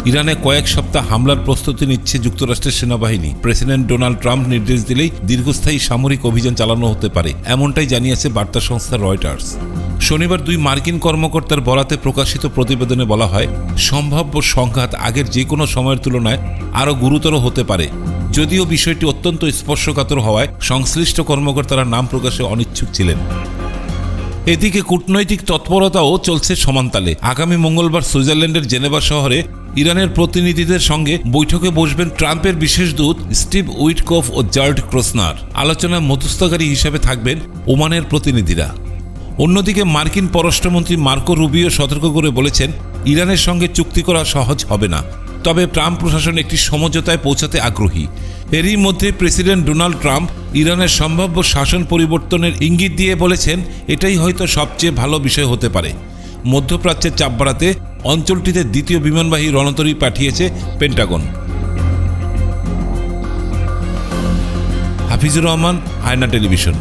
ইরানে কয়েক সপ্তাহ হামলার প্রস্তুতি নিচ্ছে যুক্তরাষ্ট্রের সেনাবাহিনী। প্রেসিডেন্ট ডোনাল্ড ট্রাম্প নির্দেশ দিলেই দীর্ঘস্থায়ী সামরিক অভিযান চালানো হতে পারে, এমনটাই জানিয়েছে বার্তা সংস্থা রয়টার্স। শনিবার 2 মার্কিন কর্মকর্তার বরাতে প্রকাশিত প্রতিবেদনে বলা হয়, সম্ভাব্য সংঘাত আগের যে কোনো সময়ের তুলনায় আরও গুরুতর হতে পারে। যদিও বিষয়টি অত্যন্ত স্পর্শকাতর হওয়ায় সংশ্লিষ্ট কর্মকর্তারা নাম প্রকাশে অনিচ্ছুক ছিলেন। এদিকে কূটনৈতিক তৎপরতাও চলছে সমানতালে। আগামী মঙ্গলবার সুইজারল্যান্ডের জেনেভা শহরে ইরানের প্রতিনিধিদের সঙ্গে বৈঠকে বসবেন ট্রাম্পের বিশেষ দূত স্টিভ উইটকফ ও জার্ড ক্রোসনার। আলোচনায় মধ্যস্থকারী হিসেবে থাকবেন ওমানের প্রতিনিধিরা। অন্যদিকে মার্কিন পররাষ্ট্রমন্ত্রী মার্কো রুবিও সতর্ক করে বলেছেন, ইরানের সঙ্গে চুক্তি করা সহজ হবে না, তবে ট্রাম্প প্রশাসন একটি সমঝোতায় পৌঁছাতে আগ্রহী। এরই মধ্যে প্রেসিডেন্ট ডোনাল্ড ট্রাম্প ইরানের সম্ভাব্য শাসন পরিবর্তনের ইঙ্গিত দিয়ে বলেছেন, এটাই হয়তো সবচেয়ে ভালো বিষয় হতে পারে। মধ্যপ্রাচ্যের চাপ বাড়াতে অঞ্চলটিতে দ্বিতীয় বিমানবাহী রণতরী পাঠিয়েছে পেন্টাগন। হাফিজুর রহমান, আয়না টেলিভিশন।